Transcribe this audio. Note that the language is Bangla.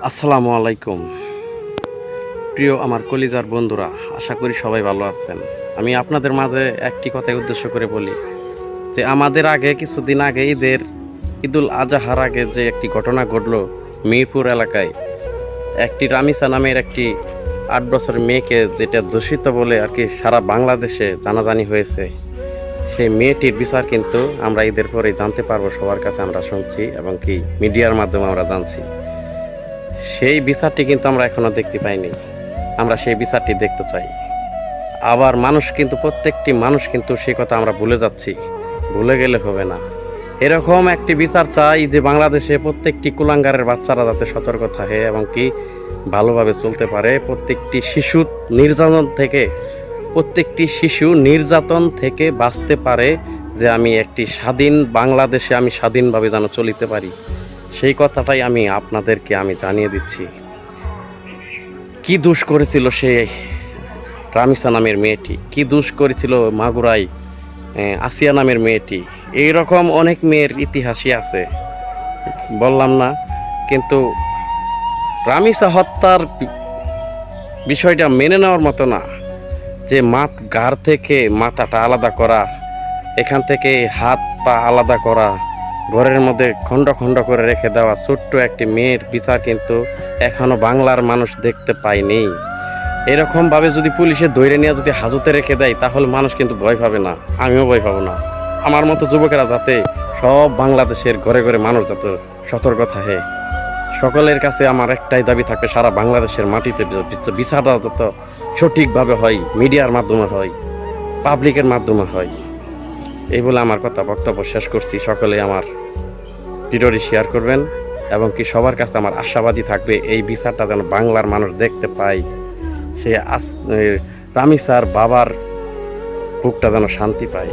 আসসালামু আলাইকুম। প্রিয় আমার কলিজার বন্ধুরা, আশা করি সবাই ভালো আছেন। আমি আপনাদের মাঝে একটি কথাই উদ্দেশ্য করে বলি যে আমাদের আগে কিছুদিন আগে ঈদুল আজহার আগে যে একটি ঘটনা ঘটলো মিরপুর এলাকায়, একটি রামিসা নামের একটি ৮ বছরের মেয়েকে যেটা দূষিত বলে আর কি সারা বাংলাদেশে জানাজানি হয়েছে, সেই মেয়েটির বিচার কিন্তু আমরা ঈদের পরেই জানতে পারবো। সবার কাছে আমরা শুনছি এবং কি মিডিয়ার মাধ্যমে আমরা জানছি। সেই বিচারটি কিন্তু আমরা এখনো দেখতে পাইনি। আমরা সেই বিচারটি দেখতে চাই। আবার প্রত্যেকটি মানুষ কিন্তু সে কথা আমরা ভুলে যাচ্ছি। ভুলে গেলে হবে না। এরকম একটি বিচার চাই যে বাংলাদেশে প্রত্যেকটি কুলাঙ্গারের বাচ্চারা যাতে সতর্ক থাকে এবং কি ভালোভাবে চলতে পারে। প্রত্যেকটি শিশু নির্যাতন থেকে বাঁচতে পারে, যে আমি একটি স্বাধীন বাংলাদেশে আমি স্বাধীনভাবে যেন চলিতে পারি। সেই কথাটাই আপনাদেরকে জানিয়ে দিচ্ছি। কি দোষ করেছিল সে রামিসা নামের মেয়েটি, কি দোষ করেছিল মাগুরাই আসিয়া নামের মেয়েটি। এইরকম অনেক মেয়ের ইতিহাসই আছে, বললাম না? কিন্তু রামিসা হত্যার বিষয়টা মেনে নেওয়ার মতো না, যে ঘাড় থেকে মাথাটা আলাদা করা, এখান থেকে হাত পা আলাদা করা, ঘরের মধ্যে খণ্ড খণ্ড করে রেখে দেওয়া ছোট্ট একটি মেয়ের বিচার কিন্তু এখনো বাংলার মানুষ দেখতে পায়নি। এরকমভাবে যদি পুলিশে ধরে নিয়ে যদি হাজতে রেখে দেয়, তাহলে মানুষ কিন্তু ভয় পাবে না, আমিও ভয় পাবো না। আমার মতো যুবকেরা যাতে সব বাংলাদেশের ঘরে ঘরে মানুষ যাতে সতর্ক থাকে। সকলের কাছে আমার একটাই দাবি থাকবে, সারা বাংলাদেশের মাটিতে বিচারটা যত সঠিকভাবে হয়, মিডিয়ার মাধ্যমে হয়, পাবলিকের মাধ্যমে হয়। এই বলে আমার বক্তব্য শেষ করছি। সকলে আমার ভিডিওটি শেয়ার করবেন এবং কি সবার কাছে আমার আশাবাদী থাকবে এই বিচারটা যেন বাংলার মানুষ দেখতে পায়। সে রামিসার বাবার বুকটা যেন শান্তি পায়।